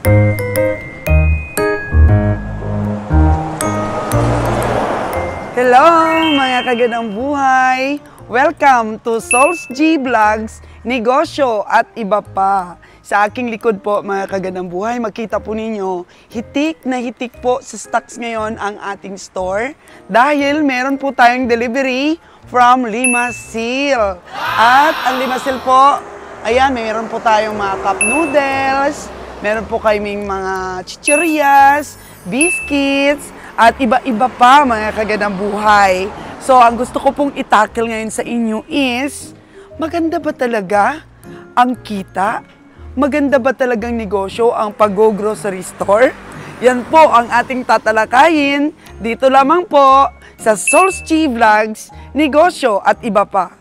Hello mga kagandang buhay! Welcome to Souls G Vlogs, Negosyo at Iba Pa. Sa aking likod po mga kagandang buhay, makita po ninyo, hitik na hitik po sa stocks ngayon ang ating store dahil meron po tayong delivery from Limasil. At ang Limasil po, ayan, meron po tayong mga cup noodles, meron po kaming mga chichirias, biscuits, at iba-iba pa mga kagandang buhay. So, ang gusto ko pong itakil ngayon sa inyo is, maganda ba talaga ang kita? Maganda ba talagang negosyo ang pag-grocery store? Yan po ang ating tatalakayin dito lamang po sa Souls G Vlogs, Negosyo at Iba Pa.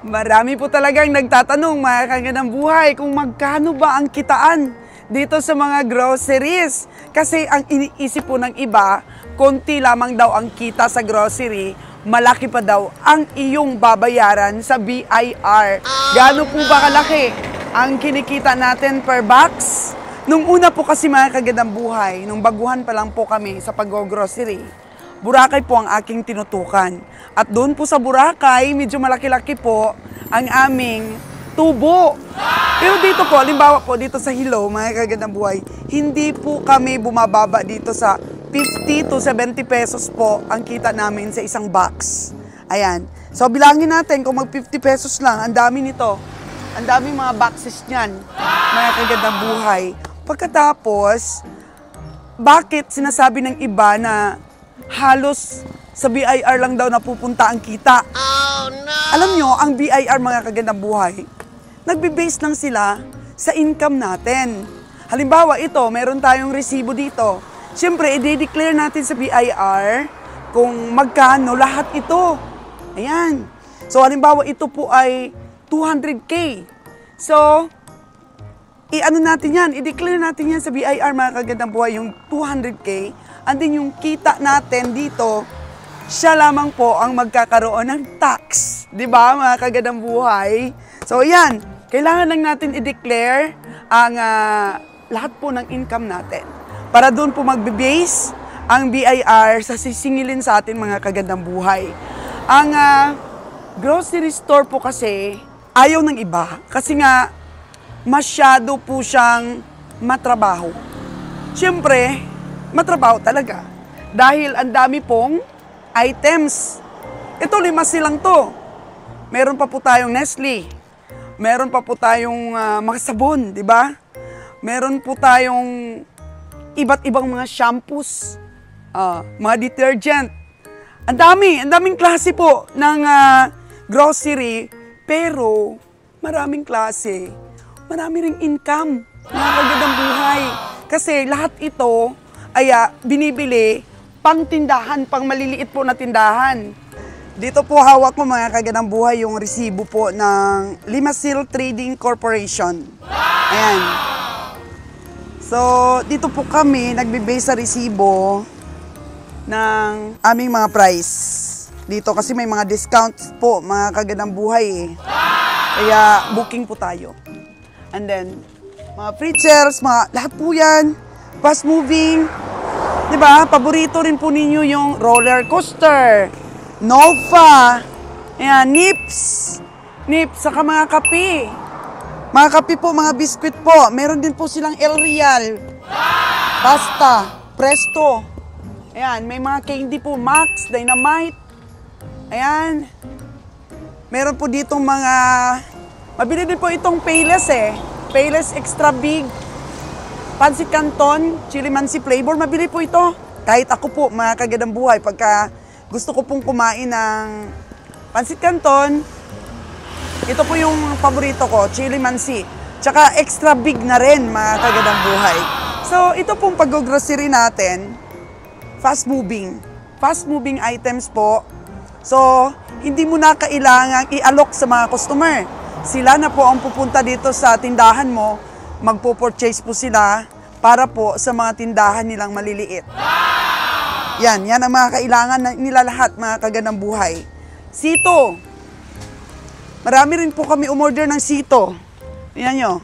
Marami po talagang nagtatanong mga kagandang buhay kung magkano ba ang kitaan dito sa mga groceries. Kasi ang iniisip po ng iba, konti lamang daw ang kita sa grocery, malaki pa daw ang iyong babayaran sa BIR. Gaano po ba kalaki ang kinikita natin per box? Nung una po kasi mga kagandang buhay, nung baguhan pa lang po kami sa pag-grocery, Boracay po ang aking tinutukan. At doon po sa Boracay, medyo malaki-laki po ang aming tubo. Pero dito po, halimbawa po dito sa Hilo, mga kagandang buhay, hindi po kami bumababa dito sa 50 to 70 pesos po ang kita namin sa isang box. Ayan. So bilangin natin kung mag 50 pesos lang, ang dami nito. Ang daming mga boxes niyan, mga kagandang buhay. Pagkatapos, bakit sinasabi ng iba na halos sa BIR lang daw napupunta ang kita? Oh, no! Alam nyo, ang BIR mga kagandang buhay, nagbe-base lang sila sa income natin. Halimbawa ito, meron tayong resibo dito. Siyempre, i-declare natin sa BIR kung magkano lahat ito. Ayan. So, halimbawa ito po ay 200K. So, i-ano natin yan, i-declare natin yan sa BIR mga kagandang buhay, yung 200K. And then yung kita natin dito, siya lamang po ang magkakaroon ng tax. Di ba mga kagandang buhay? So yan, kailangan lang natin i-declare ang lahat po ng income natin. Para doon po magbe-base ang BIR sa sisingilin sa atin mga kagandang buhay. Ang grocery store po kasi, ayaw ng iba. Kasi nga, masyado po siyang matrabaho. Siyempre, matrabaho talaga. Dahil ang dami pong items. Ito, Limasil lang to. Meron pa po tayong Nestle. Meron pa po tayong mga sabon, di ba? Meron po tayong iba't ibang mga shampoos, mga detergent. Ang daming klase po ng grocery. Pero, maraming klase. Marami ring income. Mga kagandang buhay. Kasi lahat ito ay binibili pang tindahan, pang maliliit po na tindahan. Dito po hawak ko mga kagandang buhay yung resibo po ng Limasil Trading Corporation. Ayan. So, dito po kami nagbe-base sa resibo ng aming mga price. Dito kasi may mga discounts po mga kagandang buhay eh. Kaya booking po tayo. And then, mga preachers, mga lahat po yan. Fast moving. Diba? Paborito rin po ninyo yung roller coaster, Nova, ayan, Nips, saka mga kape. Mga kape po, mga biskwit po. Meron din po silang El Real, Basta, Presto. Ayan, may mga candy po, Max, Dynamite. Ayan. Meron po ditong mga, mabili din po itong Payless eh. Payless Extra Big. Pancit Canton, Chili Mansi flavor, mabili po ito. Kahit ako po, mga kagandang buhay, pagka gusto ko pong kumain ng Pancit Canton, ito po yung paborito ko, Chili Mansi. Tsaka extra big na rin, mga kagandang buhay. So, ito pong pag-grocery natin, fast moving. Fast moving items po. So, hindi mo na kailangang i-alok sa mga customer. sila na po ang pupunta dito sa tindahan mo, magpo-purchase po sila para po sa mga tindahan nilang maliliit. Yan ang mga kailangan nila lahat, mga kagandang buhay. Sito. Marami rin po kami umorder ng sito. Yan nyo.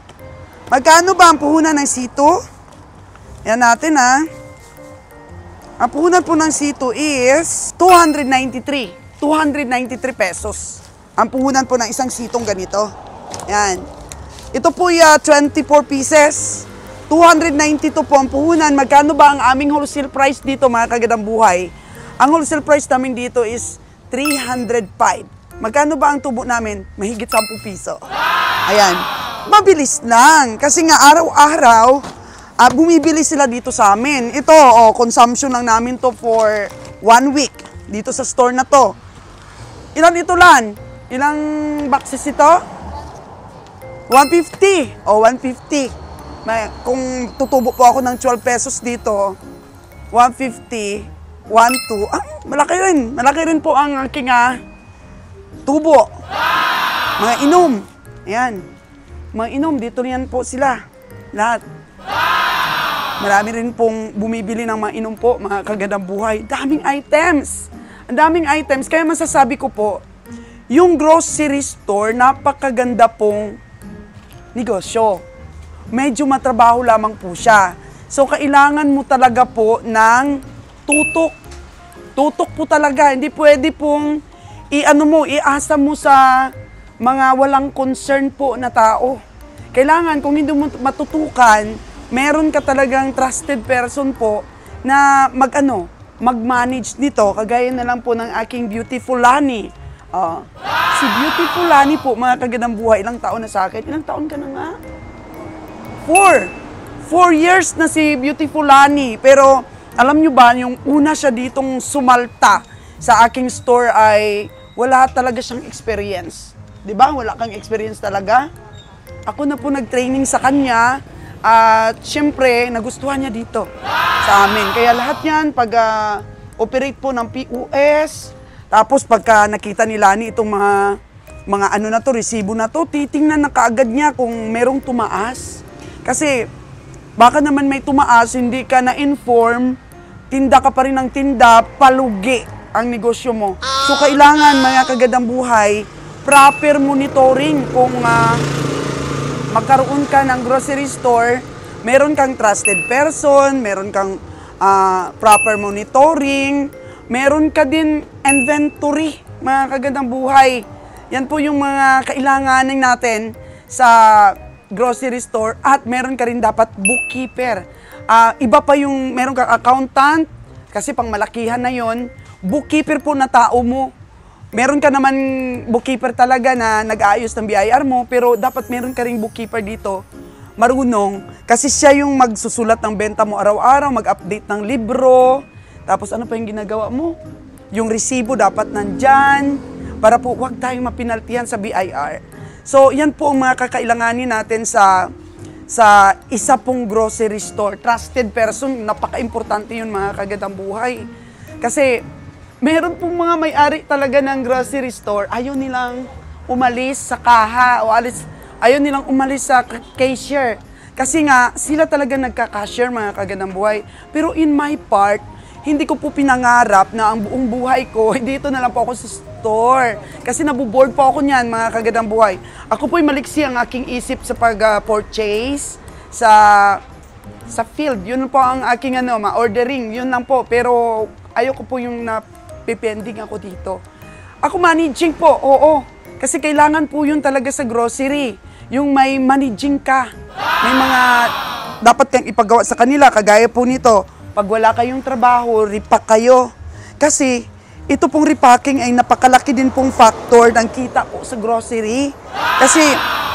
Magkano ba ang puhunan ng sito? Yan natin ha. Ang puhunan po ng sito is 293 pesos. Ang puhunan po ng isang sitong ganito. Yan. Ito po 24 pieces. 292 po ang puhunan. Magkano ba ang aming wholesale price dito, mga kagandang buhay? Ang wholesale price namin dito is 305. Magkano ba ang tubo namin? Mahigit 10 piso. Ayan. Mabilis lang. Kasi nga araw-araw, bumibili sila dito sa amin. Ito, consumption lang namin to for 1 week. Dito sa store na to. Ilan ito lan? Ilang boxes ito? 150. 150. Kung tutubo po ako ng 12 pesos dito, 150, 12. Malaki rin. Malaki rin po ang aking tubo. Mga inom. Ayan. Mga inom, dito yan po sila. Lahat. Marami rin pong bumibili ng mga inom po, mga kagandang buhay. Daming items. Ang daming items. Kaya masasabi ko po, yung grocery store, napakaganda pong negosyo. Medyo matrabaho lamang po siya. So, kailangan mo talaga po ng tutok. Tutok po talaga. Hindi pwede pong iasa mo sa mga walang concern po na tao. Kailangan, kung hindi mo matutukan, meron ka talagang trusted person po na mag-manage nito. Kagaya na lang po ng aking Beautiful Lani. Si Beautiful Lani po, mga kagandang buhay, ilang taon na sa akin? Ilang taon ka na nga? 4 years na si Beautiful Lani. Pero alam nyo ba, yung una siya ditong sumalta sa aking store ay wala talaga siyang experience. Diba? Wala kang experience talaga. Ako na po nag-training sa kanya. At syempre, nagustuhan niya dito sa amin. Kaya lahat yan, pag-operate po ng POS, tapos pagka nakita ni Lani itong mga resibo na to, titingnan na kaagad niya kung merong tumaas. Kasi baka naman may tumaas, hindi ka na-inform, tinda ka pa rin ng tinda, palugi ang negosyo mo. So kailangan, mga kagandang buhay, proper monitoring kung magkaroon ka ng grocery store, meron kang trusted person, meron kang proper monitoring, meron ka din inventory, mga kagandang buhay. Yan po yung mga kailanganin natin sa grocery store at meron ka rin dapat bookkeeper. Iba pa yung meron kang accountant, kasi pang malakihan na yon, bookkeeper po na tao mo. Meron ka naman bookkeeper talaga na nag-aayos ng BIR mo, pero dapat meron ka ring bookkeeper dito, marunong, kasi siya yung magsusulat ng benta mo araw-araw, mag-update ng libro, tapos ano pa yung ginagawa mo? Yung resibo dapat nandyan, para po huwag tayong mapinaltihan sa BIR. So, yan po ang mga kakailanganin natin sa isa pong grocery store. Trusted person, napaka-importante yun, mga kagandang buhay. Kasi, meron pong mga may-ari talaga ng grocery store, ayaw nilang umalis sa kaha o ayaw nilang umalis sa cashier. Kasi nga, sila talaga nagka-cashier, mga kagandang buhay. Pero in my part, hindi ko po pinangarap na ang buong buhay ko, dito na lang po ako sa store. Kasi nabuboard po ako niyan, mga kagandang buhay. Ako po'y maliksi ang aking isip sa pag-purchase, sa field. Yun po ang aking ma-ordering, yun lang po. Pero ayoko po yung pipending ako dito. Ako managing po, oo. Kasi kailangan po yun talaga sa grocery. Yung may managing ka. May mga dapat kang ipagawa sa kanila. Kagaya po nito, pag wala kayong trabaho, repack kayo. Kasi ito pong repacking ay napakalaki din pong factor ng kita po sa grocery. Kasi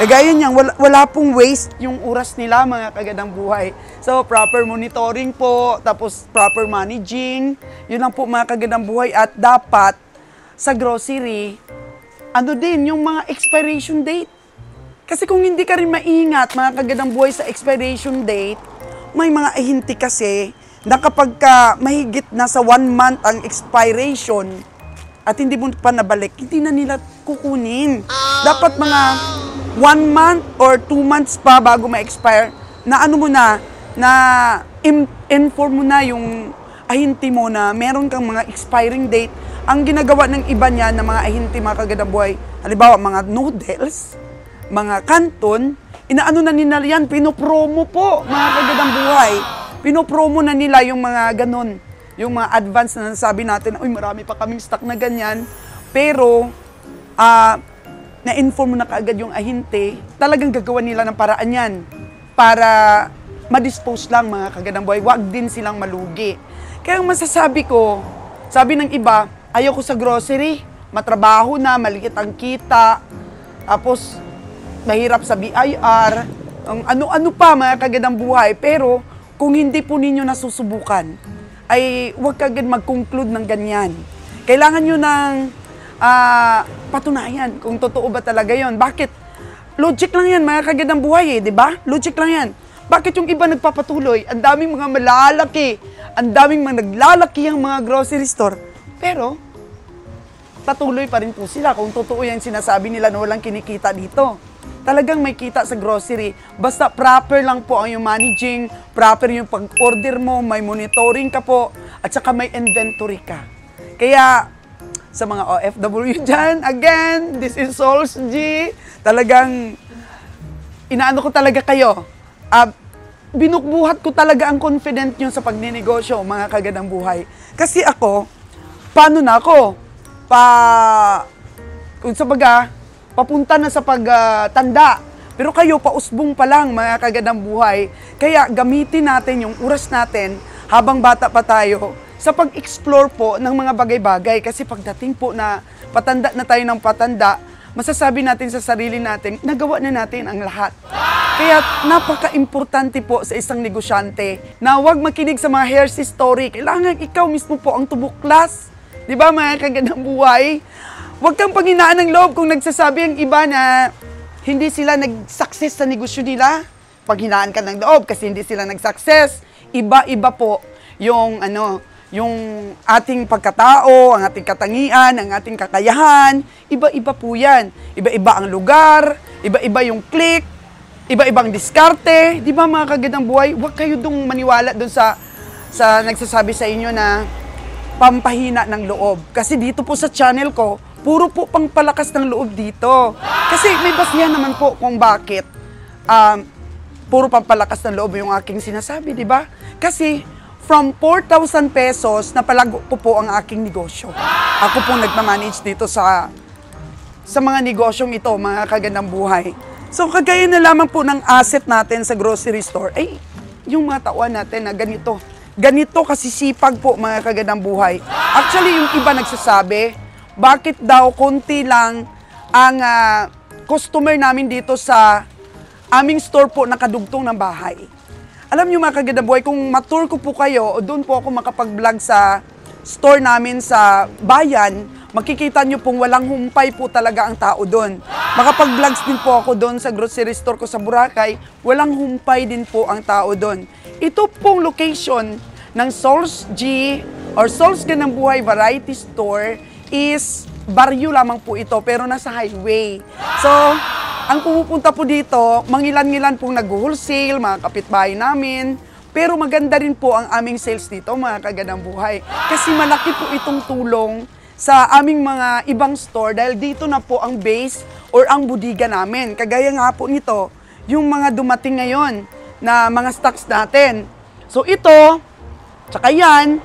kagaya niyan, wala pong waste yung oras nila, mga kagandang buhay. So, proper monitoring po, tapos proper managing. Yun lang po, mga kagandang buhay. At dapat, sa grocery, yung mga expiration date. Kasi kung hindi ka rin maingat, mga kagandang buhay, sa expiration date, may mga ahinti kasi na kapag mahigit na sa 1 month ang expiration at hindi mo pa nabalik, hindi na nila kukunin. Dapat mga 1 month or 2 months pa bago ma-expire, na ano mo na inform mo na yung ahinti mo na meron kang mga expiring date. Ang ginagawa ng iba niya na mga ahinti, mga kagandang buhay, halimbawa mga noodles, mga kanton, inaano na nila yan, pinopromo po, mga kagandang buhay. Pinopromo na nila yung mga ganon, yung mga advance na nasabi natin, uy, marami pa kaming stock na ganyan. Pero, na-inform mo na kaagad yung ahinti, talagang gagawa nila ng paraan yan para ma-dispose lang, mga kagandang buhay. Wag din silang malugi. Kaya ang masasabi ko, sabi ng iba, ayaw ko sa grocery, matrabaho na, maliit ang kita, tapos mahirap sa BIR, ang ano-ano pa, mga kagandang buhay. Pero kung hindi po ninyo nasusubukan, ay huwag kagad mag-conclude ng ganyan. Kailangan nyo ng patunayan kung totoo ba talaga yon. Bakit? Logic lang yan, mga kagandang buhay, di ba? Logic lang yan. Bakit yung iba nagpapatuloy? Ang daming mga malalaki, ang daming mga naglalaki ang mga grocery store. Pero, patuloy pa rin po sila kung totoo yan sinasabi nila na walang kinikita dito. Talagang may kita sa grocery. Basta proper lang po ang yung managing, proper yung pag-order mo, may monitoring ka po, at saka may inventory ka. Kaya, sa mga OFW dyan, again, this is Souls G. Talagang, inaano ko talaga kayo. Binukbuhat ko talaga ang confident nyo sa pagninegosyo, mga kagandang buhay. Kasi ako, paano na ako? Kung sa baga, papunta na sa pagtanda. Pero kayo, pausbong pa lang, mga kagandang buhay. Kaya gamitin natin yung oras natin habang bata pa tayo sa pag-explore po ng mga bagay-bagay. Kasi pagdating po na patanda na tayo ng patanda, masasabi natin sa sarili natin, nagawa na natin ang lahat. Kaya napaka-importante po sa isang negosyante na huwag makinig sa mga hearsay story. Kailangan ikaw mismo po ang tubuklas. Di ba, mga kagandang buhay? Huwag kang panghinaan ng loob kung nagsasabi ang iba na hindi sila nag-success sa negosyo nila. Panghinaan ka ng loob kasi hindi sila nag-success. Iba-iba po yung yung ating pagkatao, ang ating katangian, ang ating kakayahan. Iba-iba po yan. Iba-iba ang lugar, iba-iba yung click, iba-ibang diskarte. Di ba, mga kagandang buhay? Huwag kayo dong maniwala dun sa nagsasabi sa inyo na pampahina ng loob. Kasi dito po sa channel ko, puro po pangpalakas ng loob dito. Kasi may basihan naman po kung bakit puro pampalakas ng loob yung aking sinasabi, di ba? Kasi from 4,000 pesos, napalago ko po ang aking negosyo. Ako po nagmamanage dito sa mga negosyong ito, mga kagandang buhay. So, kagaya na lamang po ng asset natin sa grocery store, ay, yung mga tauhan natin na ganito. Ganito kasi sipag po, mga kagandang buhay. Actually, yung iba nagsasabi, bakit daw konti lang ang customer namin dito sa aming store po nakadugtong ng bahay. Alam niyo, mga kagandang buhay, kung ma-tour ko po kayo, o doon po ako makapag-vlog sa store namin sa bayan, makikita niyo pong walang humpay po talaga ang tao doon. Makapag-vlogs din po ako doon sa grocery store ko sa Boracay, walang humpay din po ang tao doon. Ito pong location ng Souls G or Souls Ganang Buhay Variety Store is baryo lamang po ito pero nasa highway. So, ang pumupunta po dito, mangilan-ngilan pong nag-wholesale, mga kapitbahay namin. Pero maganda rin po ang aming sales dito, mga kagandang buhay. Kasi malaki po itong tulong sa aming mga ibang store dahil dito na po ang base or ang budiga namin. Kagaya nga po nito, yung mga dumating ngayon na mga stocks natin. So ito, tsaka yan,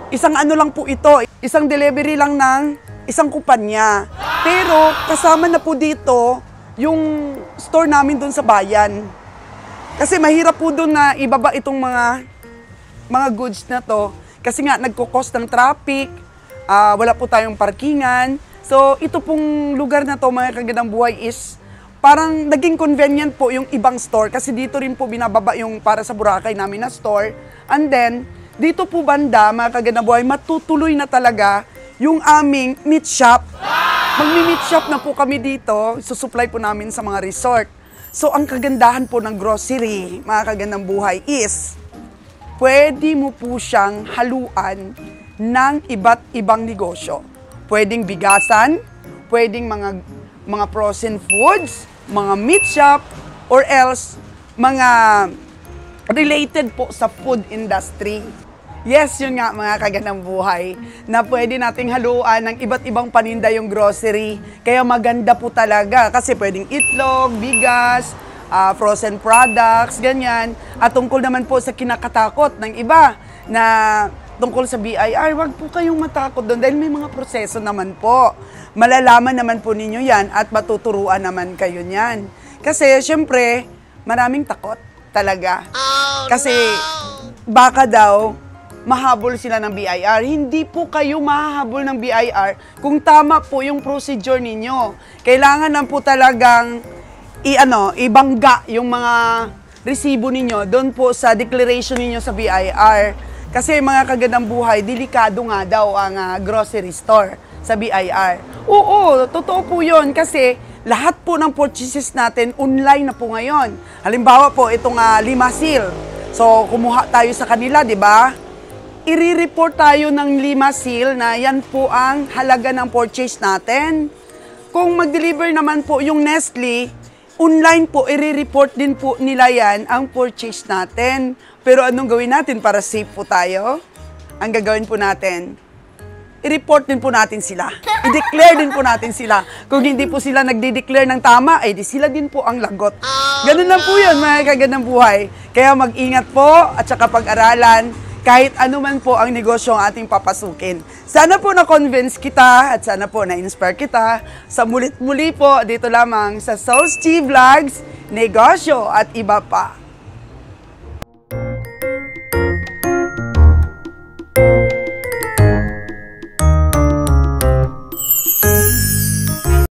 isang ano lang po ito, isang delivery lang ng isang kumpanya. Pero kasama na po dito yung store namin doon sa bayan. Kasi mahirap po doon na ibaba itong mga goods na to. Kasi nga nagko-cost ng traffic, wala po tayong parkingan. So ito pong lugar na to, mga kagandang buhay, is parang naging convenient po yung ibang store. Kasi dito rin po binababa yung para sa Boracay namin na store. And then, dito po banda, mga kagandang buhay, matutuloy na talaga yung aming meat shop. Magmi-meat shop na po kami dito, susupply po namin sa mga resort. So, ang kagandahan po ng grocery, mga kagandang buhay, is pwede mo po siyang haluan ng iba't ibang negosyo. Pwedeng bigasan, pwedeng mga frozen foods, mga meat shop, or else mga related po sa food industry. Yes, yun nga mga kagandang buhay, na pwede nating haluan ng iba't ibang paninda yung grocery. Kaya maganda po talaga kasi pwedeng itlog, bigas, frozen products, ganyan. At tungkol naman po sa kinakatakot ng iba na tungkol sa BIR, wag po kayong matakot doon dahil may mga proseso naman po. Malalaman naman po ninyo yan at matuturuan naman kayo niyan. Kasi syempre, maraming takot talaga. Kasi baka daw, mahabol sila ng BIR. Hindi po kayo mahahabol ng BIR kung tama po yung procedure ninyo. Kailangan lang po talagang ibangga yung mga resibo ninyo doon po sa declaration ninyo sa BIR. Kasi mga kagandang buhay, delikado nga daw ang grocery store sa BIR. Oo, totoo po yun kasi lahat po ng purchases natin online na po ngayon. Halimbawa po itong Limasil. So kumuha tayo sa kanila, di ba? I-report tayo ng Limasil na yan po ang halaga ng purchase natin. Kung mag-deliver naman po yung Nestle, online po, i-report din po nila yan ang purchase natin. Pero anong gawin natin para safe po tayo? Ang gagawin po natin, i-report din po natin sila. I-declare din po natin sila. Kung hindi po sila nagde-declare ng tama, ay di sila din po ang lagot. Ganun lang po yun, mga kagandang buhay. Kaya mag-ingat po at saka pag-aralan kahit anuman po ang negosyo ang ating papasukin. Sana po na-convince kita at sana po na-inspire kita sa mulit-muli po dito lamang sa Sauce Chi Vlogs, Negosyo at Iba Pa.